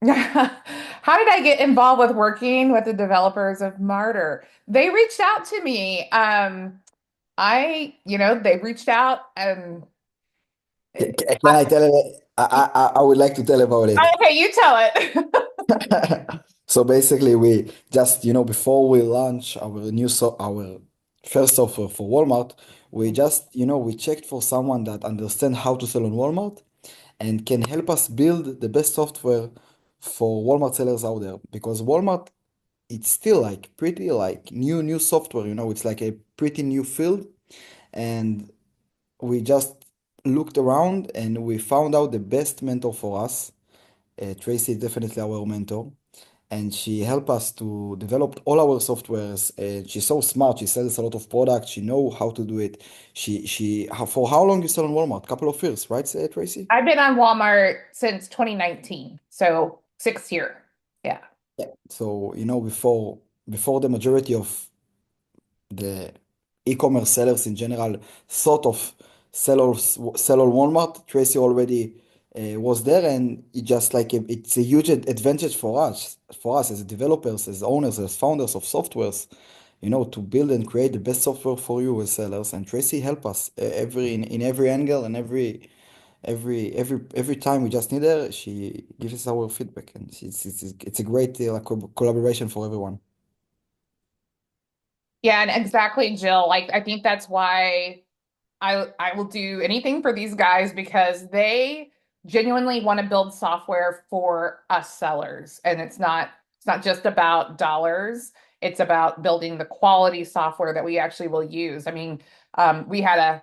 How did I get involved with working with the developers of Martyr? They reached out to me. They reached out and Can I tell it? I would like to tell about it. okay, you tell it. So basically, we just, before we launch our first software for Walmart, we just, we checked for someone that understands how to sell on Walmart and can help us build the best software for Walmart sellers out there. Because Walmart, it's still like pretty like new software, it's like a pretty new field. And we just looked around and we found out the best mentor for us. Tracy is definitely our mentor, and she helped us to develop all our softwares. And she's so smart. She sells a lot of products. She know how to do it. For how long you sell on Walmart? Couple of years, right, Tracy? I've been on Walmart since 2019, so 6 year. Yeah. Yeah. So, before the majority of the e-commerce sellers in general thought of sell on Walmart, Tracy already was there, and it just like it's a huge advantage for us as developers, as owners, as founders of softwares, to build and create the best software for you as sellers. And Tracy help us in every angle and every time we just need her, she gives us our feedback, and it's a great like, collaboration for everyone. Yeah, and exactly, Jill. Like I think that's why I will do anything for these guys because they genuinely want to build software for us sellers. And it's not just about dollars. It's about building the quality software that we actually will use. I mean, we had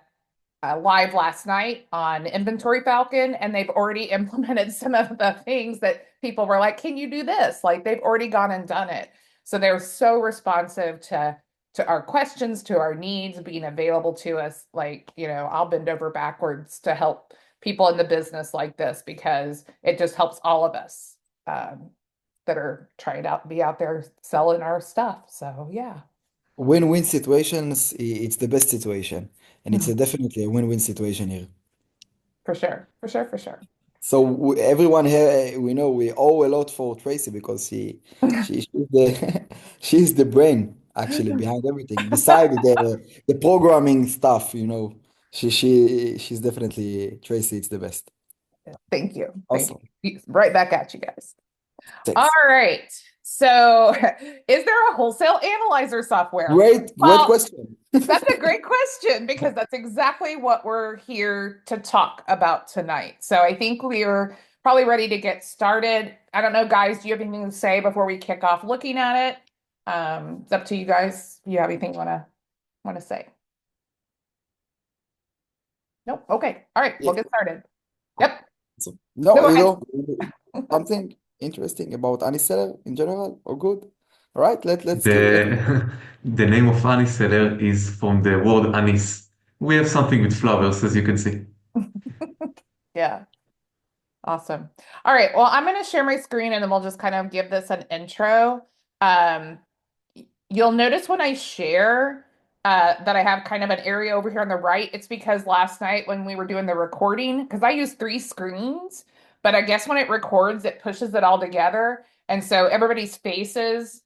a live last night on Inventory Falcon, and they've already implemented some of the things that people were like, "Can you do this?" Like they've already gone and done it. So they're so responsive to our questions, to our needs, being available to us. Like, I'll bend over backwards to help people in the business like this because it just helps all of us that are trying to be out there selling our stuff. So yeah, Win-win situations, it's the best situation, and it's definitely a win-win situation here. for sure, for sure, for sure. So everyone here, we know we owe a lot for Tracy because she's the she's the brain actually behind everything. Besides the programming stuff, she's definitely Tracy. It's the best. Thank you. Thank Awesome. you. Right back at you guys. All Thanks. right. So, is there a wholesale analyzer software? Great Well, question. that's a great question because that's exactly what we're here to talk about tonight. So, I think we're probably ready to get started. I don't know, guys, do you have anything to say before we kick off looking at it? It's up to you guys. Do you have anything you want to say? Nope. Okay. All right. Yeah. We'll get started. Yep. So, No, no, go ahead. something interesting about Aniseller in general, or good? All right, let's The the name of Aniseller is from the word anise. We have something with flowers, as you can see. Yeah. Awesome. All right. Well, I'm going to share my screen and then we'll just kind of give this an intro. Um, you'll notice when I share that I have kind of an area over here on the right. It's because last night when we were doing the recording, because I use three screens, but I guess when it records, it pushes it all together. And so everybody's faces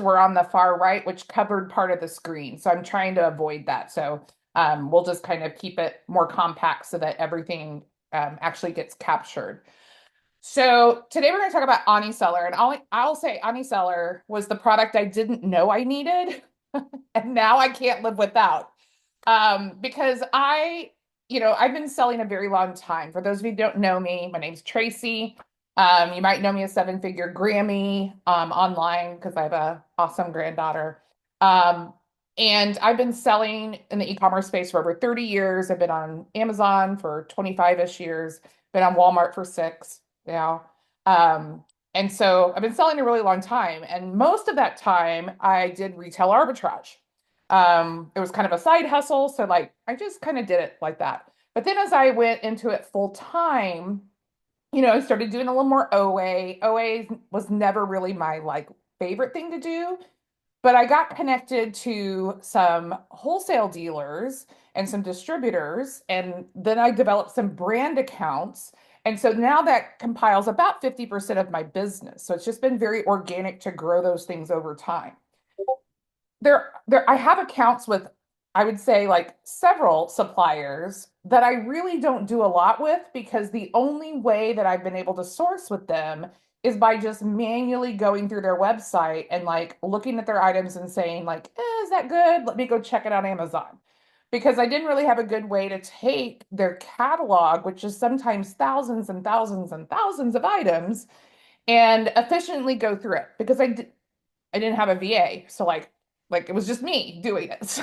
were on the far right, which covered part of the screen. So I'm trying to avoid that. So we'll just kind of keep it more compact so that everything actually gets captured. So today we're going to talk about Aniseller, and I'll say Aniseller was the product I didn't know I needed, and now I can't live without. Because I've been selling a very long time. For those of you who don't know me, my name's Tracy. You might know me as seven-figure Grammy online because I have a awesome granddaughter. Um, and I've been selling in the e-commerce space for over 30 years. I've been on Amazon for 25-ish years, been on Walmart for 6 now. Um, and so I've been selling a really long time. And most of that time I did retail arbitrage. It was kind of a side hustle. So like I just kind of did it like that. But then as I went into it full time, I started doing a little more OA. OA was never really my like favorite thing to do, but I got connected to some wholesale dealers and some distributors, and then I developed some brand accounts. And so now that compiles about 50% of my business. So it's just been very organic to grow those things over time. I have accounts with, I would say, like several suppliers that I really don't do a lot with because the only way that I've been able to source with them is by just manually going through their website and like looking at their items and saying like, is that good? Let me go check it on Amazon. Because I didn't really have a good way to take their catalog, which is sometimes thousands and thousands and thousands of items, and efficiently go through it because I didn't have a VA. So like it was just me doing it.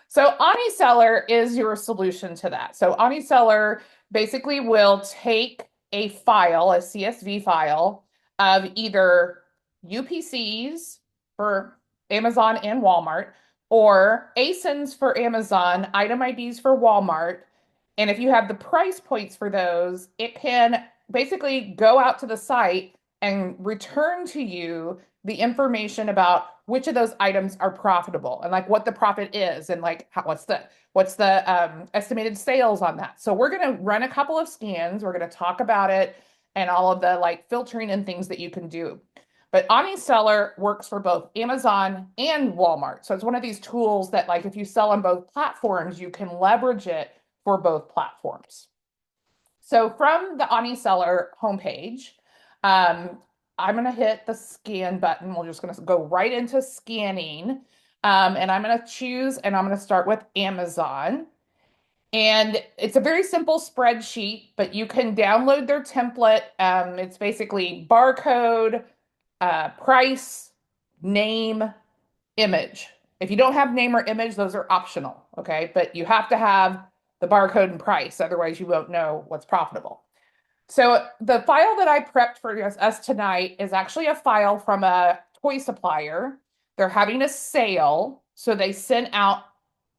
So Aniseller is your solution to that. So Aniseller basically will take a file, a CSV file of either UPCs for Amazon and Walmart or ASINs for Amazon, item IDs for Walmart. And if you have the price points for those, it can basically go out to the site and return to you the information about which of those items are profitable and like what the profit is and like what's the estimated sales on that. So we're going to run a couple of scans. We're going to talk about it and all of the like filtering and things that you can do. But Aniseller works for both Amazon and Walmart. So it's one of these tools that like if you sell on both platforms, you can leverage it for both platforms. So from the Aniseller homepage, I'm going to hit the scan button. We're just going to go right into scanning. And I'm going to choose, and I'm going to start with Amazon. And it's a very simple spreadsheet, but you can download their template. It's basically barcode, price, name, image. If you don't have name or image, those are optional, okay? But you have to have the barcode and price, otherwise you won't know what's profitable. So the file that I prepped for us tonight is actually a file from a toy supplier. They're having a sale, so they sent out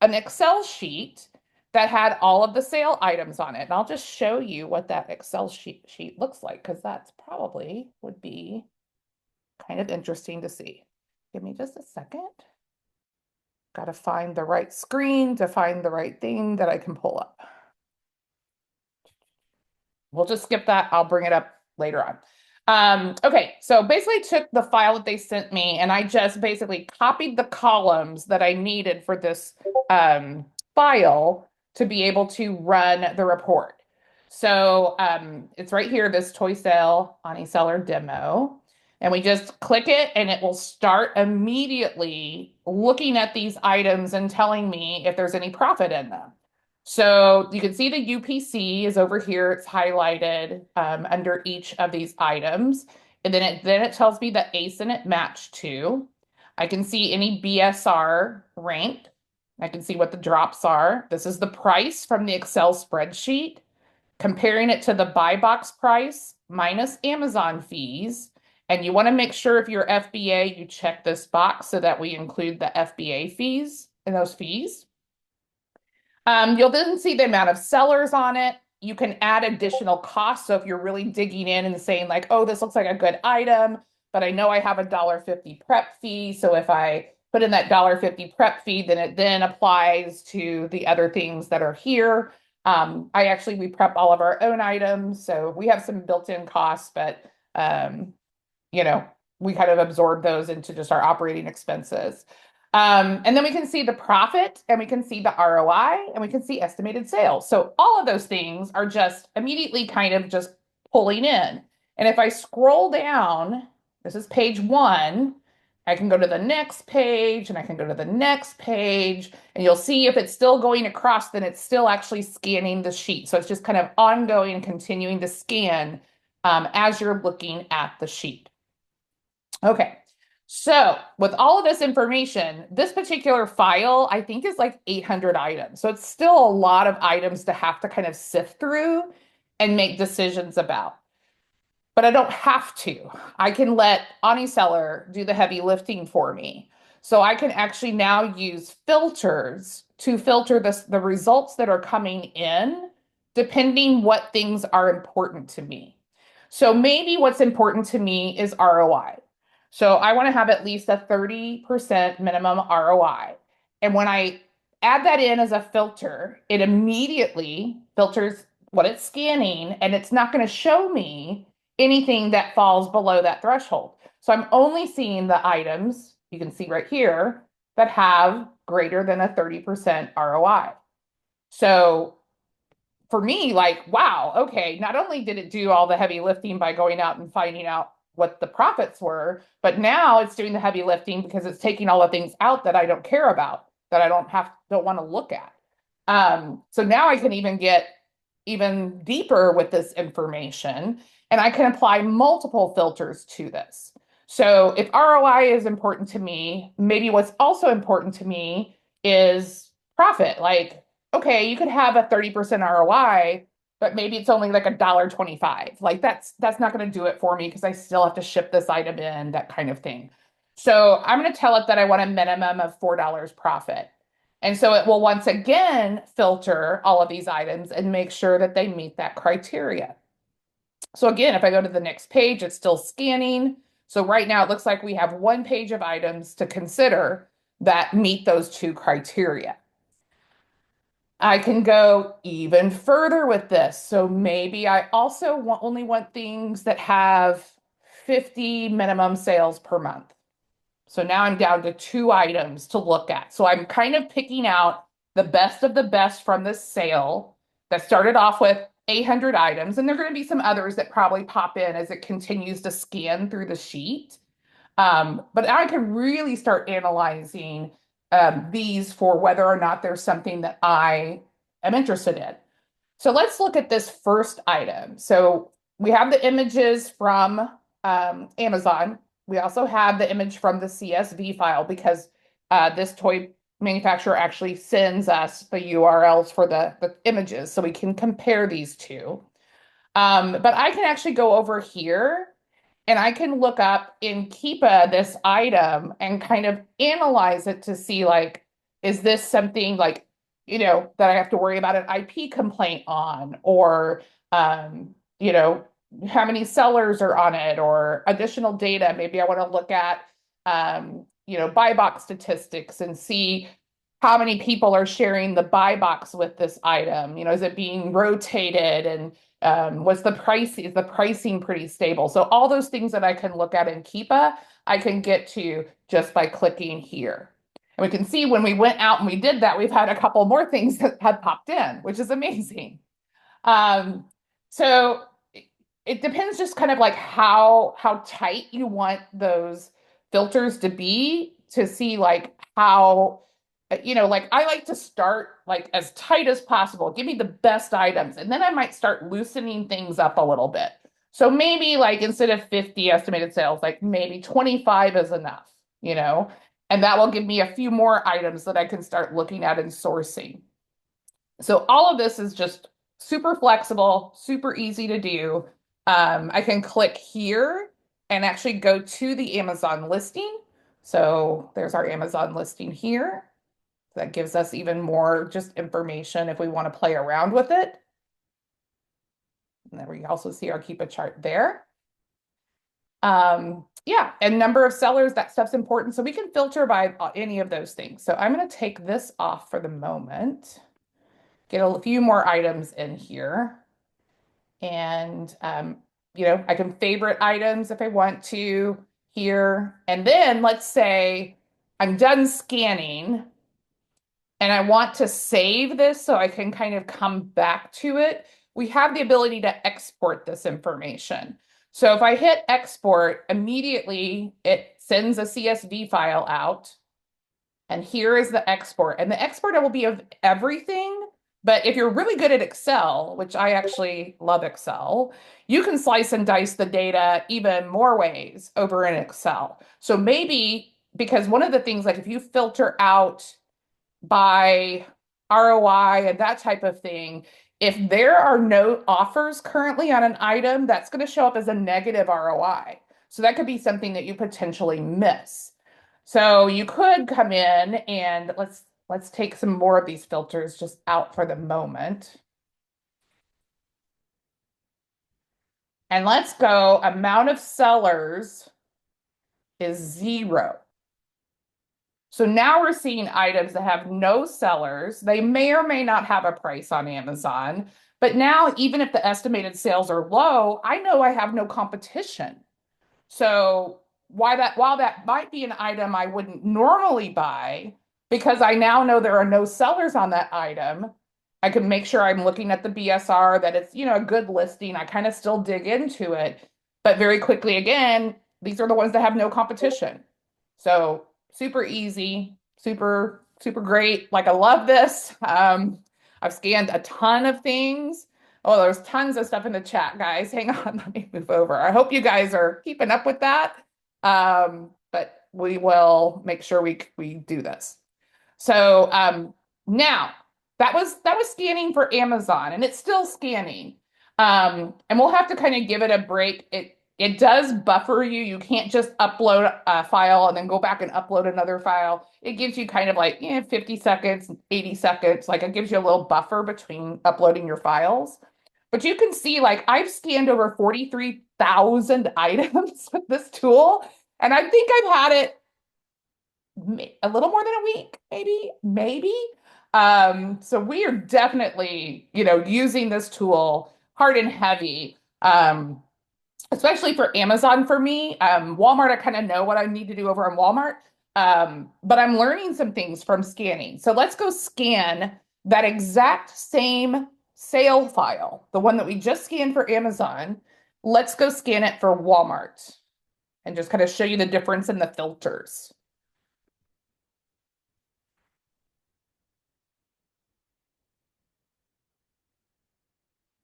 an Excel sheet that had all of the sale items on it. And I'll just show you what that Excel sheet looks like, because that's probably would be kind of interesting to see. Give me just a second. Got to find the right screen to find the right thing that I can pull up. We'll just skip that. I'll bring it up later on. Okay, so basically took the file that they sent me and I just basically copied the columns that I needed for this file to be able to run the report. So it's right here, this toy sale Aniseller demo. And we just click it and it will start immediately looking at these items and telling me if there's any profit in them. So you can see the UPC is over here. It's highlighted under each of these items. And then it tells me the ASIN it matched to. I can see any BSR ranked. I can see what the drops are. This is the price from the Excel spreadsheet, comparing it to the buy box price minus Amazon fees. And you want to make sure if you're FBA, you check this box so that we include the FBA fees and those fees. You'll then see the amount of sellers on it. You can add additional costs. So if you're really digging in and saying like, oh, this looks like a good item, but I know I have a $1.50 prep fee. So if I put in that $1.50 prep fee, then it then applies to the other things that are here. We prep all of our own items. So we have some built-in costs, but you know, we kind of absorb those into just our operating expenses. And then we can see the profit and we can see the ROI and we can see estimated sales. So all of those things are just immediately kind of just pulling in. And if I scroll down, this is page 1, I can go to the next page and I can go to the next page and you'll see if it's still going across, then it's still actually scanning the sheet. So it's just kind of ongoing and continuing to scan as you're looking at the sheet. Okay. So with all of this information, this particular file, I think is like 800 items. So it's still a lot of items to have to kind of sift through and make decisions about. But I don't have to. I can let Aniseller do the heavy lifting for me. So I can actually now use filters to filter the results that are coming in, depending what things are important to me. So maybe what's important to me is ROI. So I want to have at least a 30% minimum ROI. And when I add that in as a filter, it immediately filters what it's scanning, and it's not going to show me anything that falls below that threshold. So I'm only seeing the items, you can see right here, that have greater than a 30% ROI. So for me, like, wow, okay, not only did it do all the heavy lifting by going out and finding out what the profits were, but now it's doing the heavy lifting because it's taking all the things out that I don't care about, that I don't want to look at. So now I can even get even deeper with this information, and I can apply multiple filters to this. So if ROI is important to me, maybe what's also important to me is profit. Like, okay, you could have a 30% ROI, but maybe it's only like $1.25. Like that's not going to do it for me because I still have to ship this item in, that kind of thing. So I'm going to tell it that I want a minimum of $4 profit. And so it will once again filter all of these items and make sure that they meet that criteria. So again, if I go to the next page, it's still scanning. So right now it looks like we have one page of items to consider that meet those two criteria. I can go even further with this. So maybe I also only want things that have 50 minimum sales per month. So now I'm down to 2 items to look at. So I'm kind of picking out the best of the best from this sale that started off with 800 items. And there are going to be some others that probably pop in as it continues to scan through the sheet. But I can really start analyzing these for whether or not there's something that I am interested in. So let's look at this first item. So we have the images from Amazon. We also have the image from the CSV file because this toy manufacturer actually sends us the URLs for the images so we can compare these two. But I can actually go over here and I can look up in Keepa this item and kind of analyze it to see like, is this something like, that I have to worry about an IP complaint on, or, um, you know, how many sellers are on it, or additional data. Maybe I want to look at, buy box statistics and see how many people are sharing the buy box with this item. Is it being rotated, and is the pricing pretty stable? So all those things that I can look at in Keepa, I can get to just by clicking here. And we can see when we went out and we did that, we've had a couple more things that have popped in, which is amazing. Um, so it depends just kind of like how tight you want those filters to be to see like how like I like to start like as tight as possible. Give me the best items, and then I might start loosening things up a little bit. So maybe like instead of 50 estimated sales, like maybe 25 is enough, and that will give me a few more items that I can start looking at and sourcing. So all of this is just super flexible, super easy to do. I can click here and actually go to the Amazon listing. So there's our Amazon listing here. That gives us even more just information if we want to play around with it. And then we also see our Keepa chart there. Yeah, and number of sellers, that stuff's important. So we can filter by any of those things. So I'm going to take this off for the moment. Get a few more items in here. And, I can favorite items if I want to here. And then let's say I'm done scanning and I want to save this so I can kind of come back to it. We have the ability to export this information. So if I hit export, immediately it sends a CSV file out. And here is the export. And the export will be of everything. But if you're really good at Excel, which I actually love Excel, you can slice and dice the data even more ways over in Excel. So maybe because one of the things, like if you filter out by ROI and that type of thing, if there are no offers currently on an item, that's going to show up as a negative ROI. So that could be something that you potentially miss. So you could come in and let's take some more of these filters just out for the moment. And let's go amount of sellers is 0. So now we're seeing items that have no sellers. They may or may not have a price on Amazon, but now even if the estimated sales are low, I know I have no competition. So while that might be an item I wouldn't normally buy, because I now know there are no sellers on that item, I can make sure I'm looking at the BSR, that it's, a good listing. I kind of still dig into it, but very quickly again, these are the ones that have no competition. So super easy, super, super great. Like I love this. I've scanned a ton of things. Oh, there's tons of stuff in the chat, guys. Hang on, let me move over. I hope you guys are keeping up with that. But we will make sure we do this. So now that was scanning for Amazon, and it's still scanning. And we'll have to kind of give it a break. It does buffer you. You can't just upload a file and then go back and upload another file. It gives you kind of like 50 seconds, 80 seconds. Like it gives you a little buffer between uploading your files. But you can see, like, I've scanned over 43,000 items with this tool, and I think I've had it a little more than a week, maybe. So we are definitely, using this tool hard and heavy, especially for Amazon for me. Walmart, I kind of know what I need to do over on Walmart. But I'm learning some things from scanning. So let's go scan that exact same sale file, the one that we just scanned for Amazon. Let's go scan it for Walmart and just kind of show you the difference in the filters.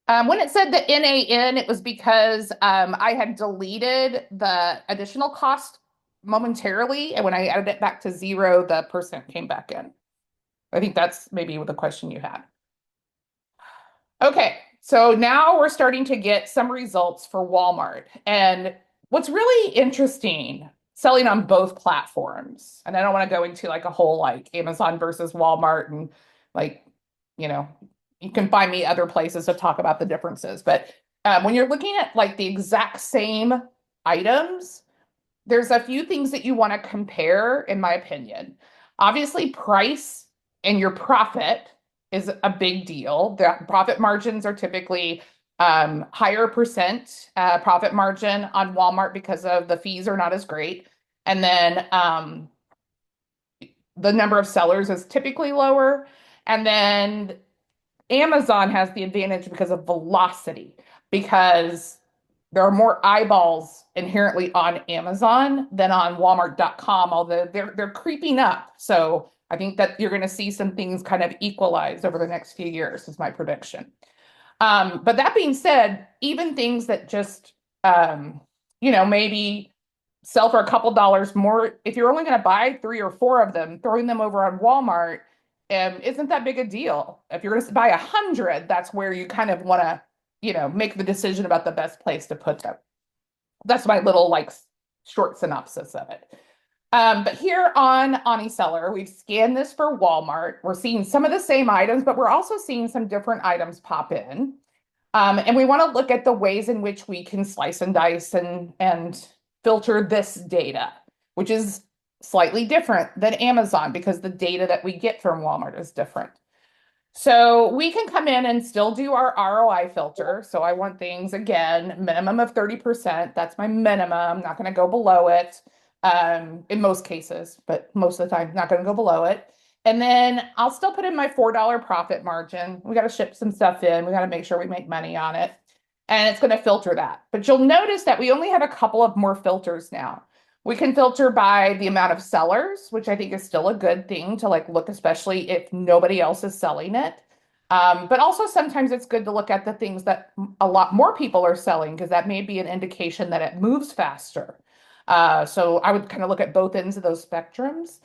When it said the NAN, it was because I had deleted the additional cost momentarily, and when I added it back to 0, the percent came back in. I think that's maybe the question you had. Okay, so now we're starting to get some results for Walmart. And what's really interesting, selling on both platforms, and I don't want to go into like a whole like Amazon versus Walmart and like, you know, you can find me other places to talk about the differences. But when you're looking at like the exact same items, there's a few things that you want to compare, in my opinion. Obviously, price and your profit is a big deal. The profit margins are typically higher percent profit margin on Walmart because of the fees are not as great. And then the number of sellers is typically lower. And then Amazon has the advantage because of velocity, because there are more eyeballs inherently on Amazon than on Walmart.com, although they're creeping up. So I think that you're going to see some things kind of equalize over the next few years, is my prediction. But that being said, even things that just maybe sell for a couple dollars more, if you're only going to buy 3 or 4 of them, throwing them over on Walmart isn't that big a deal. If you're going to buy 100, that's where you kind of want to, make the decision about the best place to put them. That's my little like short synopsis of it. But here on Aniseller, we've scanned this for Walmart. We're seeing some of the same items, but we're also seeing some different items pop in. And we want to look at the ways in which we can slice and dice and filter this data, which is slightly different than Amazon because the data that we get from Walmart is different. So we can come in and still do our ROI filter. So I want things, again, minimum of 30%. That's my minimum. I'm not going to go below it in most cases, but most of the time, not going to go below it. And then I'll still put in my $4 profit margin. We got to ship some stuff in. We got to make sure we make money on it. And it's going to filter that. But you'll notice that we only have a couple of more filters now. We can filter by the amount of sellers, which I think is still a good thing to like look, especially if nobody else is selling it. But also sometimes it's good to look at the things that a lot more people are selling, because that may be an indication that it moves faster. So I would kind of look at both ends of those spectrums.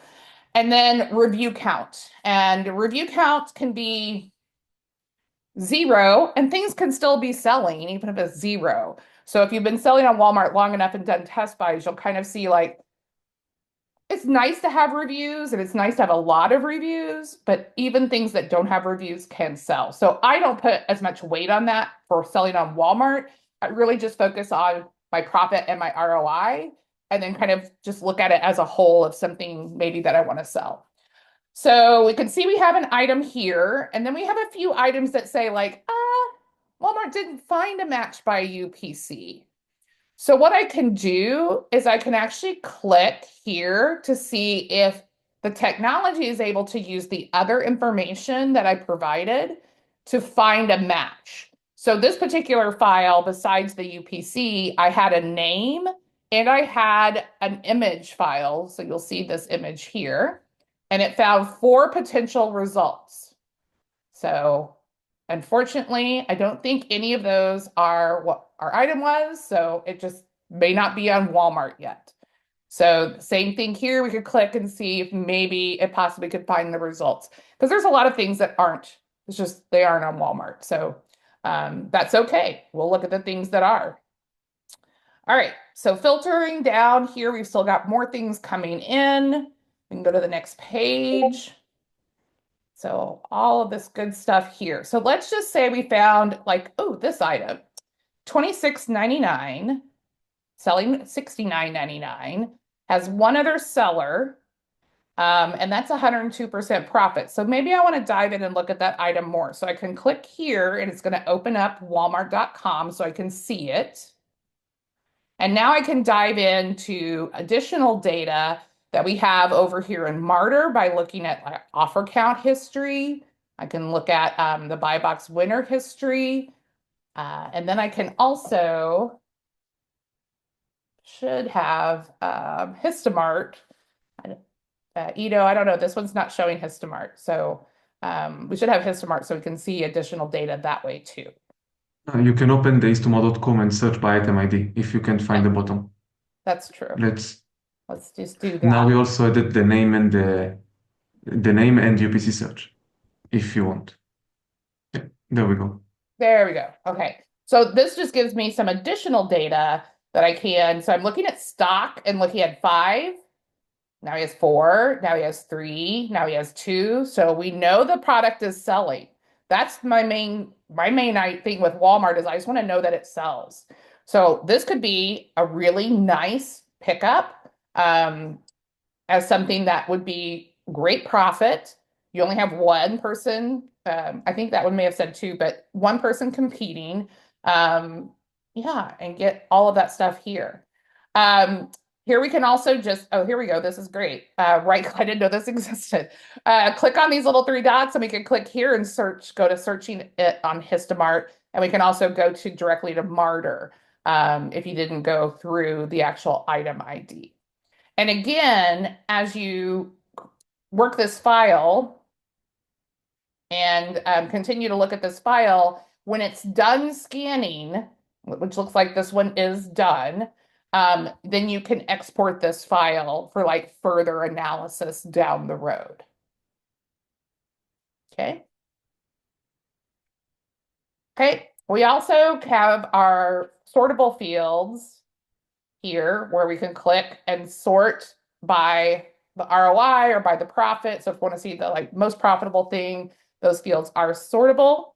And then review count. And review count can be 0, and things can still be selling even if it's 0. So if you've been selling on Walmart long enough and done test buys, you'll kind of see like it's nice to have reviews and it's nice to have a lot of reviews, but even things that don't have reviews can sell. So I don't put as much weight on that for selling on Walmart. I really just focus on my profit and my ROI. and then kind of just look at it as a whole of something maybe that I want to sell. So we can see we have an item here, and then we have a few items that say like, Walmart didn't find a match by UPC. So what I can do is I can actually click here to see if the technology is able to use the other information that I provided to find a match. So this particular file, besides the UPC, I had a name and I had an image file. So you'll see this image here, and it found 4 potential results. So unfortunately, I don't think any of those are what our item was, so it just may not be on Walmart yet. So same thing here, we could click and see if maybe it possibly could find the results. Because there's a lot of things that aren't, it's just they aren't on Walmart. So that's okay. We'll look at the things that are. All right, so filtering down here, we've still got more things coming in. We can go to the next page. So all of this good stuff here. So let's just say we found like, oh, this item, $26.99, selling $69.99, has one other seller, and that's 102% profit. So maybe I want to dive in and look at that item more. So I can click here and it's going to open up walmart.com so I can see it. And now I can dive into additional data that we have over here in Martyr by looking at like offer count history. I can look at the buy box winner history. And then I can also should have Histamart. Edo, I don't know. This one's not showing Histamart. So we should have Histamart so we can see additional data that way too. You can open the istomar.com and search by item ID if you can't find the bottom. That's true. Let's just do that. Now we also added the name and the name and UPC search if you want. Yeah, there we go. There we go. Okay. So this just gives me some additional data that I can. So I'm looking at stock and looking at 5. Now he has 4. Now he has 3. Now he has 2. So we know the product is selling. That's my main thing with Walmart is I just want to know that it sells. So this could be a really nice pickup as something that would be great profit. You only have one person. I think that one may have said 2, but one person competing. Yeah, and get all of that stuff here. Here we can also just, oh, here we go. This is great. Right, I didn't know this existed. Click on these little 3 dots and we can click here and search, go to searching it on Histamart. And we can also go to directly to Martyr if you didn't go through the actual item ID. And again, as you work this file and continue to look at this file, when it's done scanning, which looks like this one is done, then you can export this file for like further analysis down the road. Okay. Okay. We also have our sortable fields here where we can click and sort by the ROI or by the profit. So if we want to see the like most profitable thing, those fields are sortable.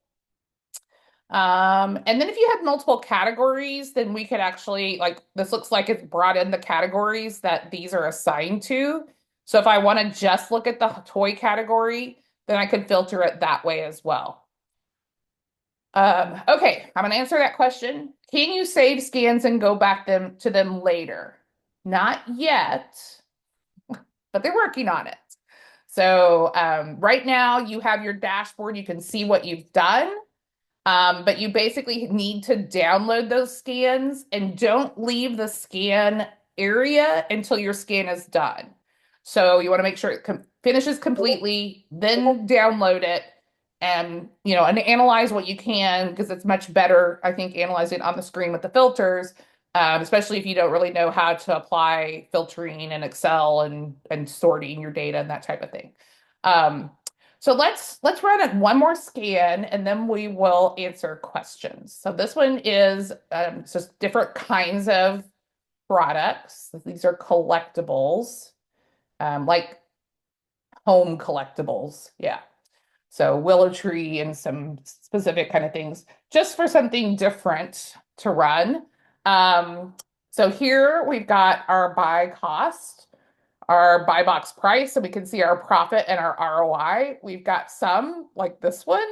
And then if you had multiple categories, then we could actually, like, this looks like it's brought in the categories that these are assigned to. So if I want to just look at the toy category, then I could filter it that way as well. Okay, I'm going to answer that question. Can you save scans and go back to them later? Not yet, but they're working on it. So right now you have your dashboard. You can see what you've done. But you basically need to download those scans and don't leave the scan area until your scan is done. So you want to make sure it finishes completely, then download it and, and analyze what you can because it's much better, I think, analyzing on the screen with the filters, especially if you don't really know how to apply filtering in Excel and sorting your data and that type of thing. So let's run one more scan and then we will answer questions. So this one is just different kinds of products. These are collectibles, like home collectibles. Yeah. So willow tree and some specific kind of things just for something different to run. So here we've got our buy cost, our buy box price, so we can see our profit and our ROI. We've got some like this one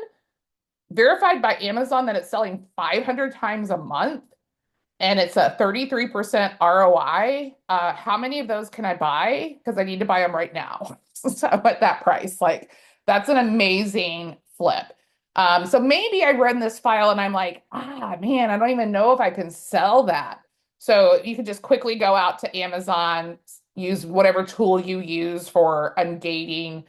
verified by Amazon that it's selling 500 times a month and it's a 33% ROI. How many of those can I buy? Because I need to buy them right now. So at that price, like that's an amazing flip. So maybe I run this file and I'm like, man, I don't even know if I can sell that. So you can just quickly go out to Amazon, use whatever tool you use for ungating.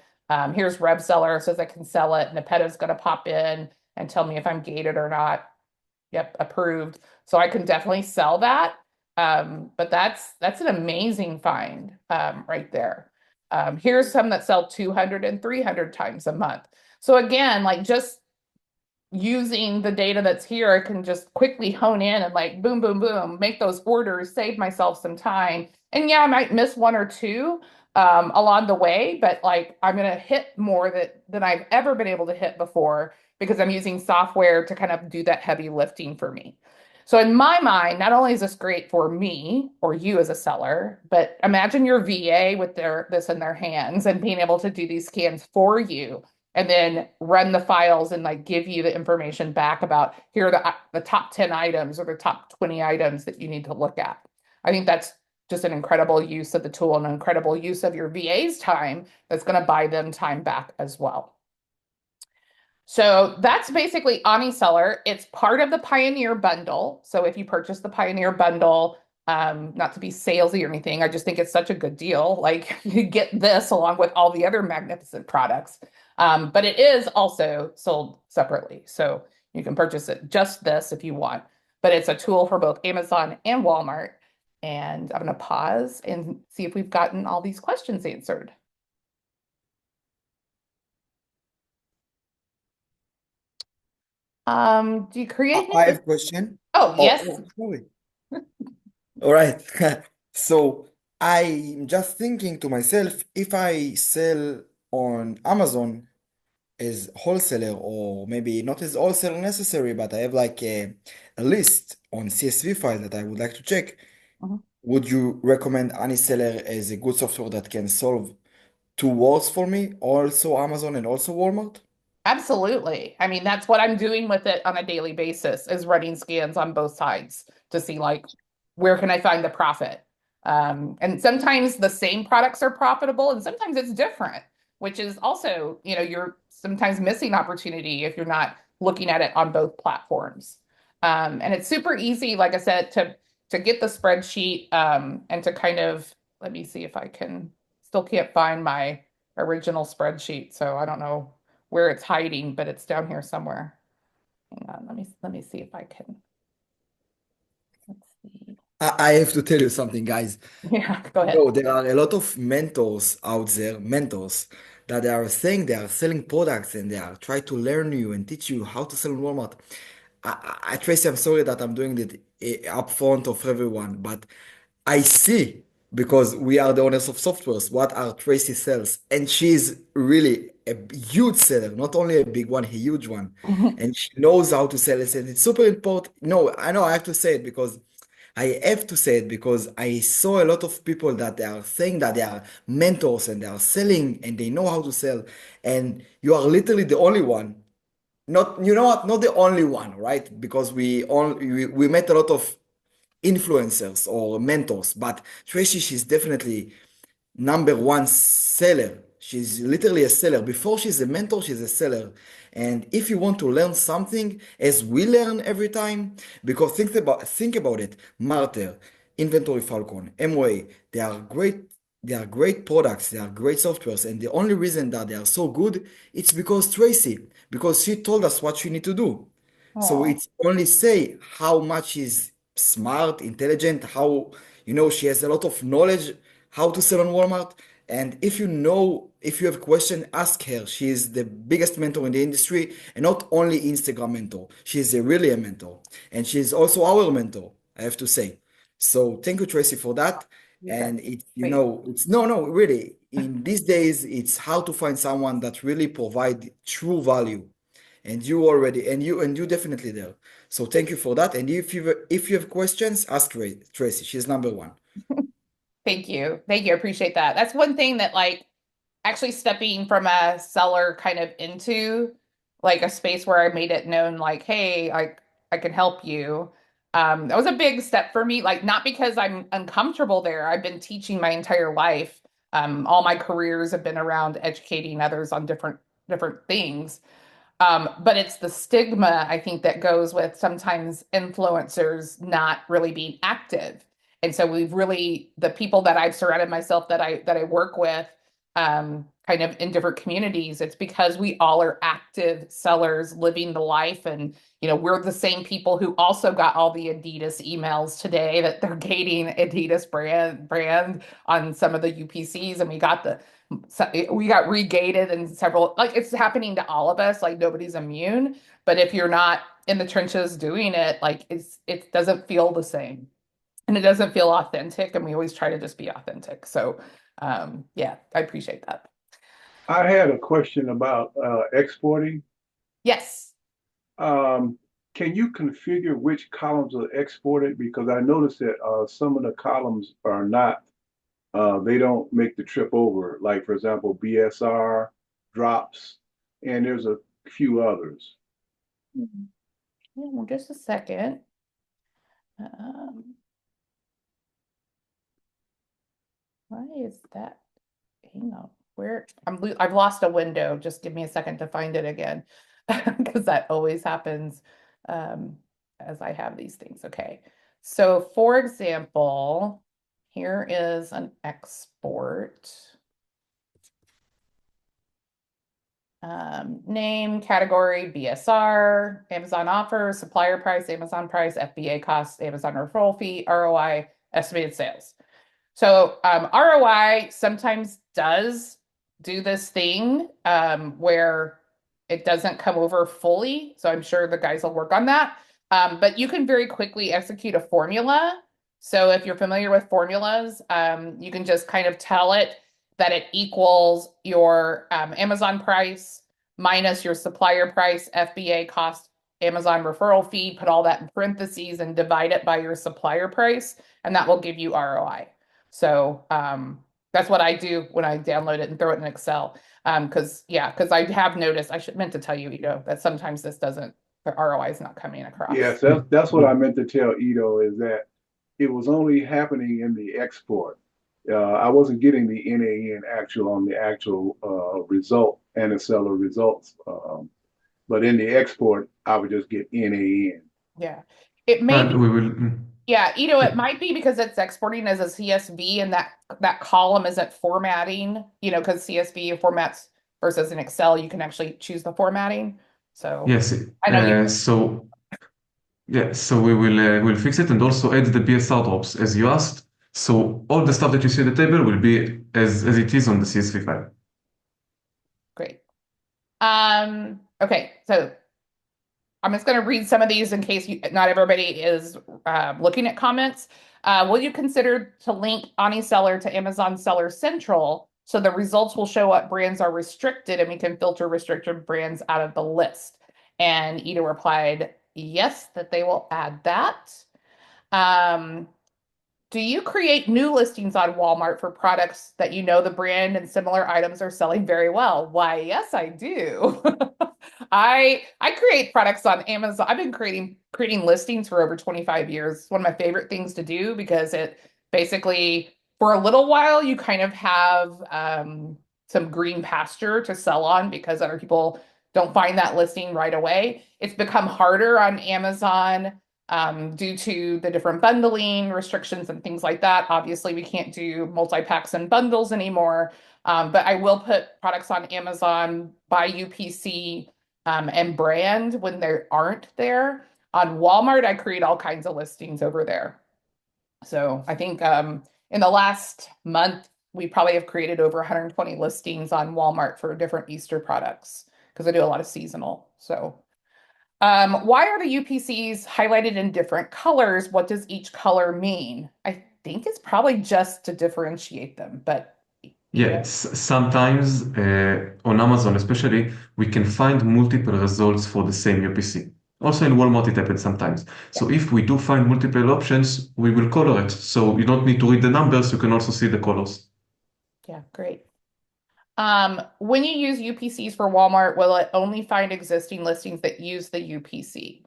Here's RevSeller, says I can sell it, and Nepeta's going to pop in and tell me if I'm gated or not. Yep, approved. So I can definitely sell that. But that's an amazing find right there. Here's some that sell 200 and 300 times a month. So again, like just using the data that's here, I can just quickly hone in and like boom, boom, boom, make those orders, save myself some time. And yeah, I might miss one or two along the way, but like I'm gonna hit more than I've ever been able to hit before because I'm using software to kind of do that heavy lifting for me. So in my mind, not only is this great for me or you as a seller, but imagine your VA with this in their hands and being able to do these scans for you and then run the files and like give you the information back about here are the top 10 items or the top 20 items that you need to look at. I think that's just an incredible use of the tool and an incredible use of your VA's time that's going to buy them time back as well. So that's basically Aniseller. It's part of the Pioneer bundle. So if you purchase the Pioneer bundle, not to be salesy or anything, I just think it's such a good deal. Like you get this along with all the other magnificent products. But it is also sold separately. So you can purchase it just this if you want. But it's a tool for both Amazon and Walmart. And I'm going to pause and see if we've gotten all these questions answered. Do you create I it? have a question. Oh, yes. Sorry. All right. So I'm just thinking to myself, if I sell on Amazon as wholesaler, or maybe not as wholesaler necessary, but I have like a list on CSV file that I would like to check, Mhm. would you recommend Aniseller as a good software that can solve two worlds for me, also Amazon and also Walmart? Absolutely. I mean, that's what I'm doing with it on a daily basis is running scans on both sides to see like where can I find the profit. And sometimes the same products are profitable and sometimes it's different, which is also, you're sometimes missing opportunity if you're not looking at it on both platforms. And it's super easy, like I said, to get the spreadsheet and to kind of let me see if I can still can't find my original spreadsheet. So I don't know where it's hiding, but it's down here somewhere. Hang on, let me see if I can. Let's see. I have to tell you something, guys. Yeah, go ahead. No, there are a lot of mentors out there, mentors, that they are saying they are selling products and they are trying to learn you and teach you how to sell in Walmart. Tracy, I'm sorry that I'm doing it up front of everyone, but I see because we are the owners of softwares what our Tracy sells, and she's really a huge seller, not only a big one, a huge one, and she knows how to sell it. And it's super important. No, I know I have to say it because I have to say it because I saw a lot of people that they are saying that they are mentors and they are selling and they know how to sell, and you are literally the only one. Not, you know what? Not the only one, right? Because we met a lot of influencers or mentors, but Tracy, she's definitely number one seller. She's literally a seller. Before she's a mentor, she's a seller. And if you want to learn something, as we learn every time, because think about it, Martyr, Inventory Falcon, MOA, they are great products, they are great softwares, and the only reason that they are so good, it's because Tracy, because she told us what she need to do. So Oh, it's only say how much she's smart, intelligent, how she has a lot of knowledge how to sell on Walmart. And if you have a question, ask her. She is the biggest mentor in the industry, and not only Instagram mentor. She is really a mentor, and she is also our mentor, I have to say. So thank you, Tracy, for that. you bet. And it's Wait. it's no, really. In these days, it's how to find someone that really provide true value and you already and you definitely there. So thank you for that. And if you have questions, ask Tracy. She's number one. Thank you. Thank you. I appreciate that. That's one thing that like actually stepping from a seller kind of into like a space where I made it known like, hey, I can help you. That was a big step for me, like not because I'm uncomfortable there. I've been teaching my entire life. All my careers have been around educating others on different things. But it's the stigma, I think, that goes with sometimes influencers not really being active. And so we've really, the people that I've surrounded myself that I work with, kind of in different communities, it's because we all are active sellers living the life. And, we're the same people who also got all the Adidas emails today that they're gating Adidas brand on some of the UPCs. And we got regated and several, like it's happening to all of us, like nobody's immune. But if you're not in the trenches doing it, like it doesn't feel the same and it doesn't feel authentic. And we always try to just be authentic. So yeah, I appreciate that. I had a question about exporting. Yes. Um, can you configure which columns are exported? Because I noticed that some of the columns are not, they don't make the trip over. Like, for example, BSR, drops, and there's a few others. Yeah, well, just a second. Um, why is that? Hang on. I've lost a window. Just give me a second to find it again because that always happens um, as I have these things. Okay. So for example, here is an export. Name, category, BSR, Amazon offer, supplier price, Amazon price, FBA cost, Amazon referral fee, ROI, estimated sales. So ROI sometimes does do this thing where it doesn't come over fully. So I'm sure the guys will work on that. But you can very quickly execute a formula. So if you're familiar with formulas, you can just kind of tell it that it equals your Amazon price minus your supplier price, FBA cost, Amazon referral fee, put all that in parentheses and divide it by your supplier price, and that will give you ROI. So that's what I do when I download it and throw it in Excel. Because I have noticed, meant to tell you, that sometimes the ROI is not coming across. Yes, that's what I meant to tell Ito is that it was only happening in the export. I wasn't getting the NAN actual on the actual result and the seller results. But in the export, I would just get NAN. Yeah. It may And be, we will. yeah, it Yeah. might be because it's exporting as a CSV and that column isn't formatting, because CSV formats versus in Excel, you can actually choose the formatting. So Yes. I know you. So yeah. So we'll fix it and also add the BSR drops as you asked. So all the stuff that you see in the table will be as it is on the CSV file. Great. Okay, so I'm just going to read some of these in case not everybody is looking at comments. Will you consider to link Aniseller to Amazon Seller Central so the results will show what brands are restricted and we can filter restricted brands out of the list? And Ida replied, yes, that they will add that. Um, do you create new listings on Walmart for products that you know the brand and similar items are selling very well? Why, yes, I do. I create products on Amazon. I've been creating listings for over 25 years. It's one of my favorite things to do because it basically for a little while you kind of have some green pasture to sell on because other people don't find that listing right away. It's become harder on Amazon due to the different bundling restrictions and things like that. Obviously, we can't do multi-packs and bundles anymore, but I will put products on Amazon by UPC and brand when they aren't there. On Walmart, I create all kinds of listings over there. So I think in the last month, we probably have created over 120 listings on Walmart for different Easter products because I do a lot of seasonal. So why are the UPCs highlighted in different colors? What does each color mean? I think it's probably just to differentiate them, but Yeah, sometimes on Amazon especially, we can find multiple results for the same UPC. Also in Walmart, it happens sometimes. Yeah, So if we do find multiple options, we will color it. So you don't need to read the numbers, you can also see the colors. yeah, great. When you use UPCs for Walmart, will it only find existing listings that use the UPC?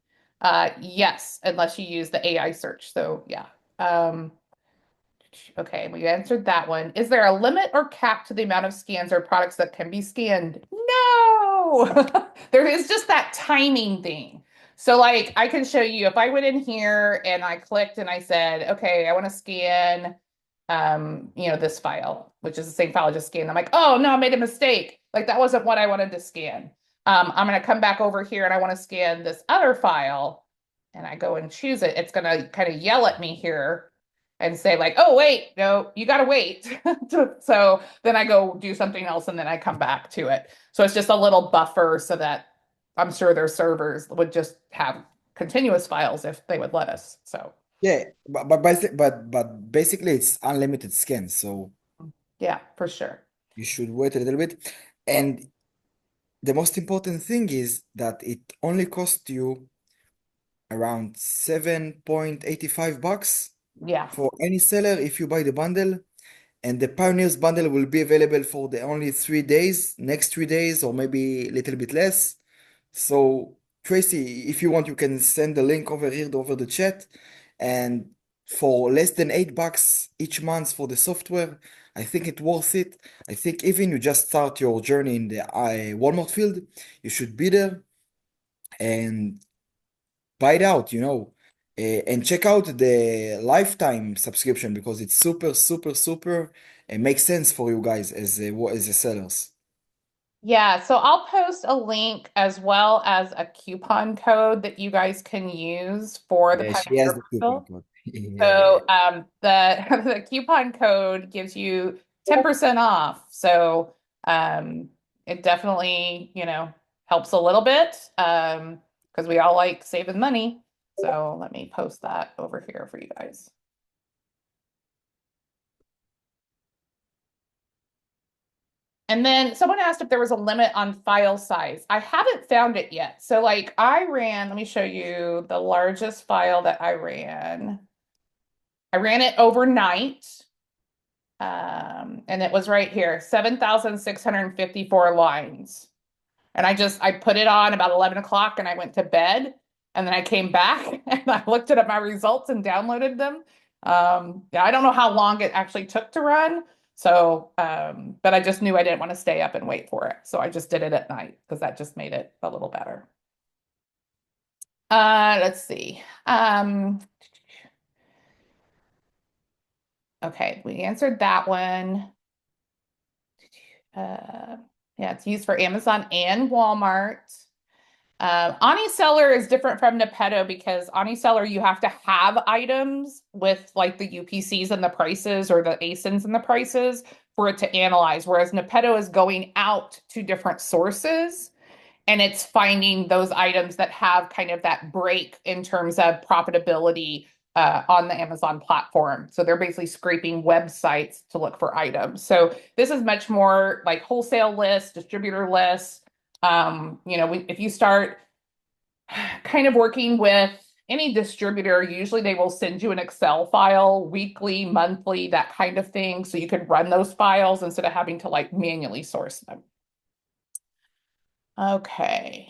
Yes, unless you use the AI search. So yeah. Um, okay, we answered that one. Is there a limit or cap to the amount of scans or products that can be scanned? No, there is just that timing thing. So like I can show you if I went in here and I clicked and I said, okay, I want to scan this file, which is the same file I just scanned. I'm like, oh no, I made a mistake. Like that wasn't what I wanted to scan. I'm going to come back over here and I want to scan this other file and I go and choose it. It's going to kind of yell at me here and say like, oh, wait, no, you got to wait. So then I go do something else and then I come back to it. So it's just a little buffer so that I'm sure their servers would just have continuous files if they would let us. So Yeah, but basically it's unlimited scans, so yeah, for sure. you should wait a little bit. And the most important thing is that it only costs you around $7.85 Yeah. for any seller if you buy the bundle. And the Pioneers bundle will be available for the only 3 days, next 3 days, or maybe a little bit less. So, Tracy, if you want, you can send the link over here over the chat. And for less than $8 each month for the software, I think it's worth it. I think even you just start your journey in the Walmart field, you should be there and buy it out. And check out the lifetime subscription because it's super, super, super. It makes sense for you guys as a sellers. Yeah, so I'll post a link as well as a coupon code that you guys can use for the Yeah, she has Pioneer the coupon bundle. code. Yeah. So the the coupon code gives you 10% off. So it definitely, helps a little bit because we all like saving money. So let me post that over here for you guys. And then someone asked if there was a limit on file size. I haven't found it yet. So like let me show you the largest file that I ran. I ran it overnight. And it was right here, 7,654 lines. And I put it on about 11 o'clock and I went to bed. And then I came back and I looked at my results and downloaded them. Yeah, I don't know how long it actually took to run. So, but I just knew I didn't want to stay up and wait for it. So I just did it at night because that just made it a little better. Let's see. Okay, we answered that one. Yeah, it's used for Amazon and Walmart. Aniseller is different from Nepeto because Aniseller, you have to have items with like the UPCs and the prices or the ASINs and the prices for it to analyze, whereas Nepeto is going out to different sources and it's finding those items that have kind of that break in terms of profitability on the Amazon platform. So they're basically scraping websites to look for items. So this is much more like wholesale lists, distributor lists. If you start kind of working with any distributor, usually they will send you an Excel file weekly, monthly, that kind of thing. So you can run those files instead of having to like manually source them. Okay.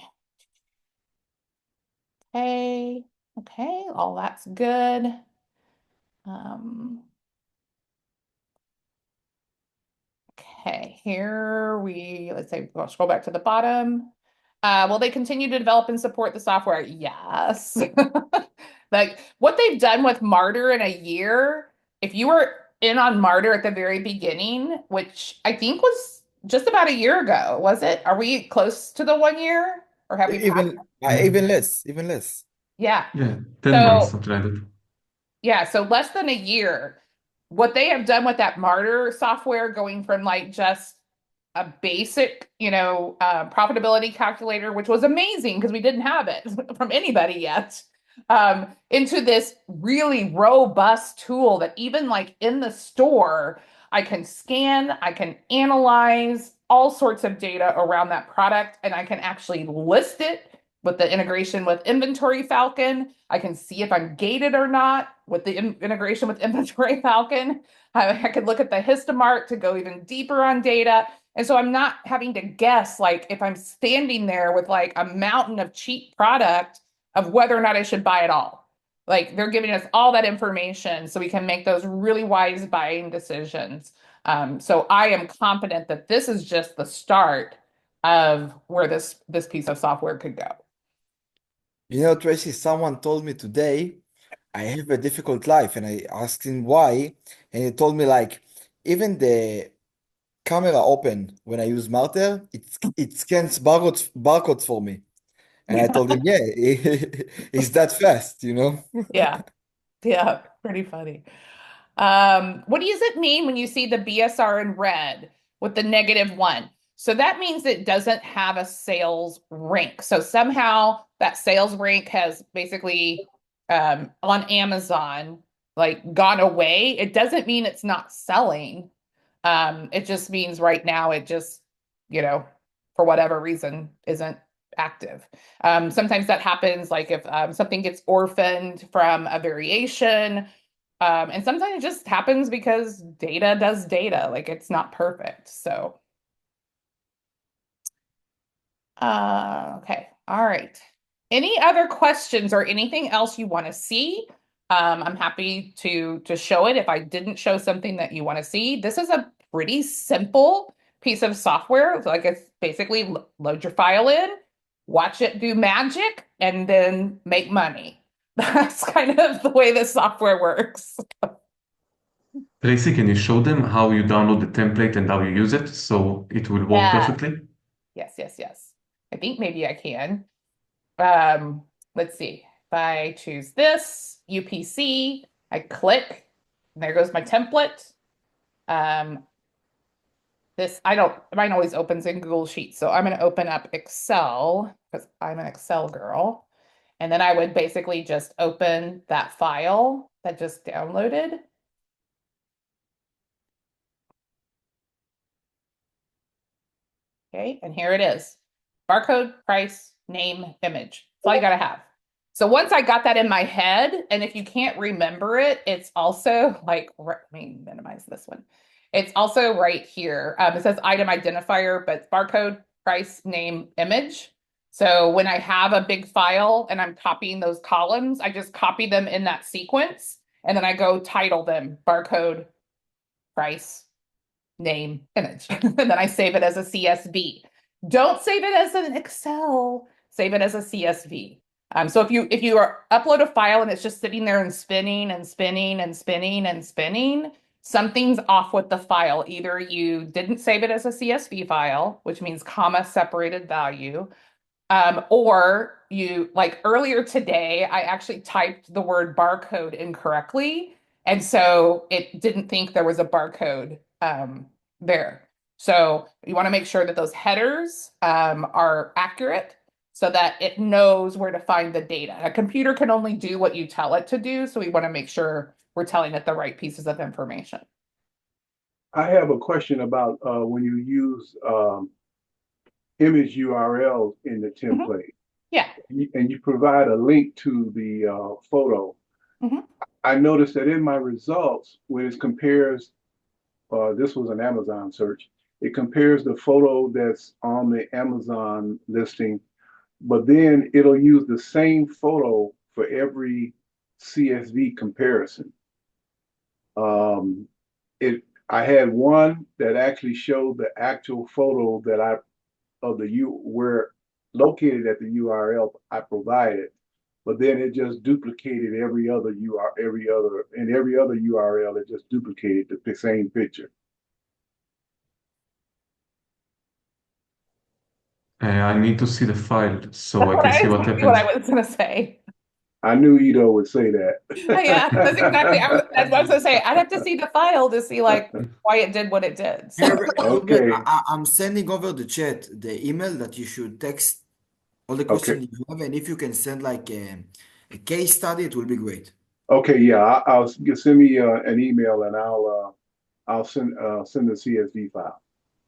Okay, all that's good. Okay, let's say, we'll scroll back to the bottom. Will they continue to develop and support the software? Yes. Like what they've done with Martyr in a year, if you were in on Martyr at the very beginning, which I think was just about a year ago, was it? Are we close to the 1 year or have we passed? Even less. Yeah. Yeah, 10 months, So something like that. yeah, so less than a year. What they have done with that Martyr software, going from like just a basic, profitability calculator, which was amazing because we didn't have it from anybody yet, into this really robust tool that even like in the store, I can scan, I can analyze all sorts of data around that product, and I can actually list it with the integration with Inventory Falcon. I can see if I'm gated or not with the integration with Inventory Falcon. I could look at the Histomart to go even deeper on data. And so I'm not having to guess, like, if I'm standing there with like a mountain of cheap product of whether or not I should buy it all. Like, they're giving us all that information so we can make those really wise buying decisions. So I am confident that this is just the start of where this piece of software could go. You know, Tracy, someone told me today I have a difficult life, and I asked him why, and he told me like even the camera open when I use Martyr, it scans barcodes for me. And I Yeah, told him, yeah, it's that fast, you know? yeah, yeah, pretty funny. What does it mean when you see the BSR in red with the -1? So that means it doesn't have a sales rank. So somehow that sales rank has basically on Amazon like gone away. It doesn't mean it's not selling. It just means right now it just, you know, for whatever reason isn't active. Sometimes that happens like if something gets orphaned from a variation. And sometimes it just happens because data does data, like it's not perfect. So, okay. All right. Any other questions or anything else you want to see? I'm happy to show it if I didn't show something that you want to see. This is a pretty simple piece of software. Like it's basically load your file in, watch it do magic, and then make money. That's kind of the way this software works. Tracy, can you show them how you download the template and how you use it so it will work Yeah. perfectly? Yes, yes, yes. I think maybe I can. Um, let's see. If I choose this UPC, I click, and there goes my template. Um, this I don't mine always opens in Google Sheets, so I'm going to open up Excel because I'm an Excel girl. And then I would basically just open that file that just downloaded. Okay, and here it is. Barcode, price, name, image. That's all you gotta have. So once I got that in my head, and if you can't remember it, it's also like, let me minimize this one. It's also right here. It says item identifier, but barcode, price, name, image. So when I have a big file and I'm copying those columns, I just copy them in that sequence, and then I go title them barcode, price, name, image. And then I save it as a CSV. Don't save it as an Excel, save it as a CSV. So if you upload a file and it's just sitting there and spinning and spinning and spinning and spinning, something's off with the file. Either you didn't save it as a CSV file, which means comma separated value, or you like earlier today, I actually typed the word barcode incorrectly. And so it didn't think there was a barcode there. So you want to make sure that those headers are accurate so that it knows where to find the data. A computer can only do what you tell it to do. So we want to make sure we're telling it the right pieces of information. I have a question about when you use image URLs in the Mhm. template Yeah. and you provide a link to the photo. Mhm. I noticed that in my results, when it compares, this was an Amazon search, it compares the photo that's on the Amazon listing, but then it'll use the same photo for every CSV comparison. Um, I had one that actually showed the actual photo that I of the U where located at the URL I provided, but then it just duplicated every other URL it just duplicated the same picture. I need to see the file so That's I what can I, see what exactly what happens. I was going to say. I knew Ito would say Yeah, that's exactly. that. That's what I was gonna say. I'd have to see the file to see like why it did what it did. So Herbert, Okay, I'm sending over the chat the email that you should text all the okay, questions you have, and if you can send like a case study, it will be great. okay. Yeah, I'll send me an email and I'll send the CSV file.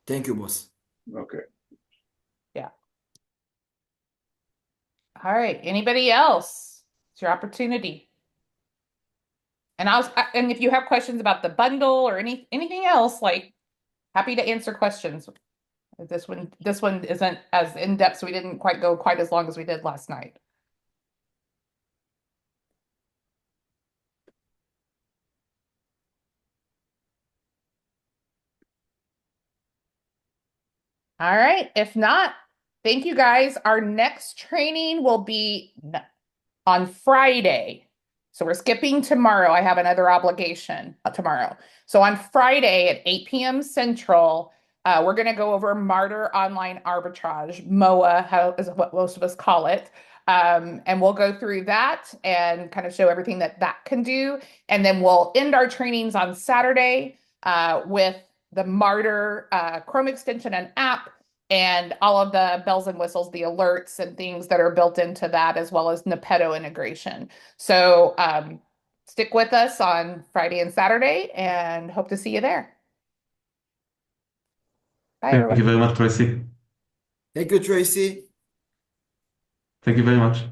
Thank you, boss. Okay. Yeah. All right. Anybody else? It's your opportunity. And if you have questions about the bundle or anything else, like happy to answer questions. This one isn't as in-depth, so we didn't quite go quite as long as we did last night. All right. If not, thank you guys. Our next training will be on Friday. So we're skipping tomorrow. I have another obligation tomorrow. So on Friday at 8 p.m. Central, we're going to go over Martyr Online Arbitrage, MOA, how is what most of us call it. And we'll go through that and kind of show everything that that can do. And then we'll end our trainings on Saturday with the Martyr Chrome extension and app and all of the bells and whistles, the alerts and things that are built into that, as well as Nepeto integration. So stick with us on Friday and Saturday and hope to see you there. Bye, Thank you everyone. very much, Tracy. Thank you, Tracy. Thank you very much.